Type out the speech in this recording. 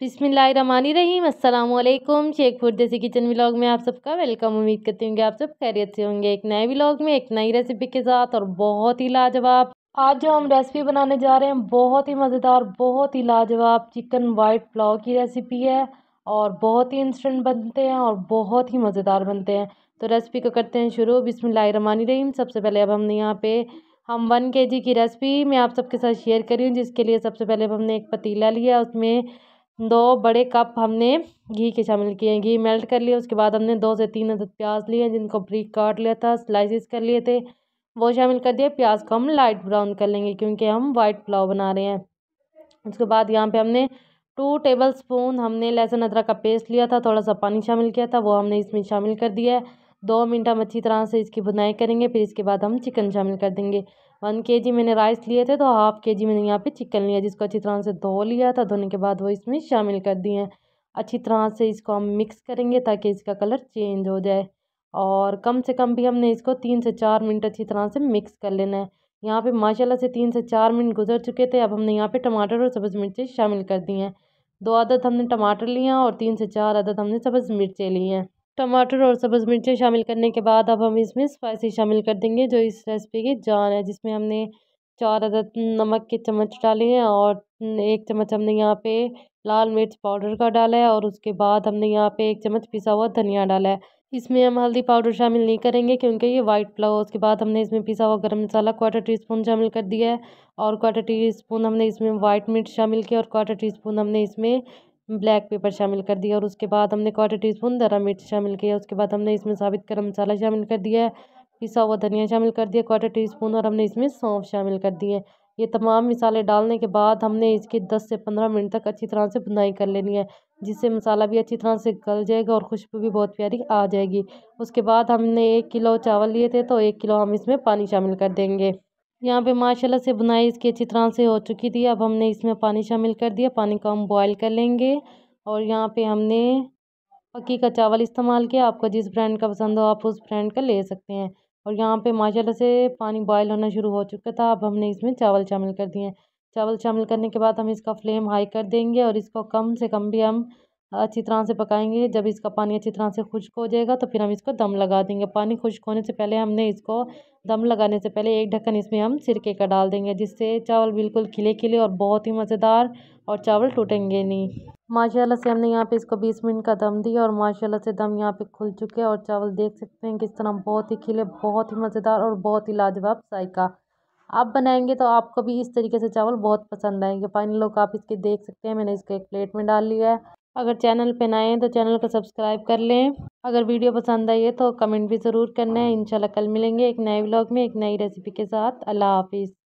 बिस्मिल्लाहिर्रहमानिर्रहीम। अस्सलामुअलैकुम। शेख फूड देसी किचन व्लॉग में आप सबका वेलकम। उम्मीद करती हूँ कि आप सब खैरियत से होंगे। एक नए व्लॉग में एक नई रेसिपी के साथ और बहुत ही लाजवाब। आज जो हम रेसिपी बनाने जा रहे हैं बहुत ही मज़ेदार, बहुत ही लाजवाब चिकन वाइट पुलाव की रेसिपी है और बहुत ही इंस्टेंट बनते हैं और बहुत ही मज़ेदार बनते हैं। तो रेसिपी को करते हैं शुरू। बिस्मिल्लाहिर्रहमानिर्रहीम। सबसे पहले अब हमने यहाँ पे 1 kg की रेसिपी मैं आप सबके साथ शेयर करी हूँ, जिसके लिए सबसे पहले अब हमने एक पतीला लिया, उसमें 2 बड़े कप हमने घी के शामिल किए। घी मेल्ट कर लिया। उसके बाद हमने 2 से 3 अदद प्याज लिए, जिनको ब्रीक काट लिया था, स्लाइसिस कर लिए थे, वो शामिल कर दिए। प्याज को हम लाइट ब्राउन कर लेंगे क्योंकि हम वाइट पुलाव बना रहे हैं। उसके बाद यहाँ पे हमने 2 टेबलस्पून हमने लहसुन अदरक का पेस्ट लिया था, थोड़ा सा पानी शामिल किया था, वो हमने इसमें शामिल कर दिया है। 2 मिनट हम अच्छी तरह से इसकी भुनाई करेंगे, फिर इसके बाद हम चिकन शामिल कर देंगे। 1 kg मैंने राइस लिए थे तो 1/2 kg मैंने यहाँ पे चिकन लिया, जिसको अच्छी तरह से धो लिया था। धोने के बाद वो इसमें शामिल कर दिए हैं। अच्छी तरह से इसको हम मिक्स करेंगे ताकि इसका कलर चेंज हो जाए, और कम से कम भी हमने इसको 3 से 4 मिनट अच्छी तरह से मिक्स कर लेना है। यहाँ पे माशाल्लाह से 3 से 4 मिनट गुजर चुके थे। अब हमने यहाँ पे टमाटर और सब्ज़ मिर्चें शामिल कर दी हैं। 2 अदद हमने टमाटर लिए हैं और 3 से 4 अदद हमने सब्ज़ मिर्चें ली हैं। टमाटर और सब्ज़ मिर्चें शामिल करने के बाद अब हम इसमें स्पाइसी शामिल कर देंगे, जो इस रेसिपी की जान है, जिसमें हमने 4 अदद नमक के चम्मच डाले हैं और 1 चम्मच हमने यहाँ पे लाल मिर्च पाउडर का डाला है, और उसके बाद हमने यहाँ पे 1 चम्मच पिसा हुआ धनिया डाला है। इसमें हम हल्दी पाउडर शामिल नहीं करेंगे क्योंकि ये वाइट पुलाव है। उसके बाद हमने इसमें पिसा हुआ गरम मसाला 1/4 टीस्पून शामिल कर दिया है, और 1/4 टीस्पून हमने इसमें वाइट मिर्च शामिल किया, और 1/4 टीस्पून हमने इसमें ब्लैक पेपर शामिल कर दिया, और उसके बाद हमने 1/4 टीस्पून दरा मिर्च शामिल किया। उसके बाद हमने इसमें साबित गरम मसाला शामिल कर दिया है, पिसा हुआ धनिया शामिल कर दिया 1/4 टीस्पून, और हमने इसमें सौंफ शामिल कर दिए। ये तमाम मसाले डालने के बाद हमने इसकी 10 से 15 मिनट तक अच्छी तरह से भुनाई कर लेनी है, जिससे मसाला भी अच्छी तरह से गल जाएगा और खुशबू भी बहुत प्यारी आ जाएगी। उसके बाद हमने 1 किलो चावल लिए थे तो 1 किलो हम इसमें पानी शामिल कर देंगे। यहाँ पे माशाल्लाह से बुनाई इसकी अच्छी तरह से हो चुकी थी। अब हमने इसमें पानी शामिल कर दिया। पानी को हम बॉयल कर लेंगे, और यहाँ पे हमने पक्की का चावल इस्तेमाल किया। आपको जिस ब्रांड का पसंद हो आप उस ब्रांड का ले सकते हैं। और यहाँ पे माशाल्लाह से पानी बॉयल होना शुरू हो चुका था। अब हमने इसमें चावल शामिल कर दिए हैं। चावल शामिल करने के बाद हम इसका फ्लेम हाई कर देंगे, और इसको कम से कम भी हम अच्छी तरह से पकाएंगे। जब इसका पानी अच्छी तरह से खुश्क हो जाएगा तो फिर हम इसको दम लगा देंगे। पानी खुश्क होने से पहले हमने इसको दम लगाने से पहले एक ढक्कन इसमें हम सिरके का डाल देंगे, जिससे चावल बिल्कुल खिले खिले और बहुत ही मज़ेदार, और चावल टूटेंगे नहीं। माशाल्लाह से हमने यहाँ पे इसको 20 मिनट का दम दिया, और माशाल्लाह से दम यहाँ पे खुल चुके हैं, और चावल देख सकते हैं किस तरह बहुत ही खिले, बहुत ही मज़ेदार और बहुत ही लाजवाब जायका। आप बनाएंगे तो आपको भी इस तरीके से चावल बहुत पसंद आएंगे। फाइनल लुक आप इसके देख सकते हैं। मैंने इसको एक प्लेट में डाल लिया है। अगर चैनल पे नए हैं तो चैनल को सब्सक्राइब कर लें। अगर वीडियो पसंद आई है तो कमेंट भी ज़रूर करना है। इंशाल्लाह कल मिलेंगे एक नए व्लॉग में एक नई रेसिपी के साथ। अल्लाह हाफिज़।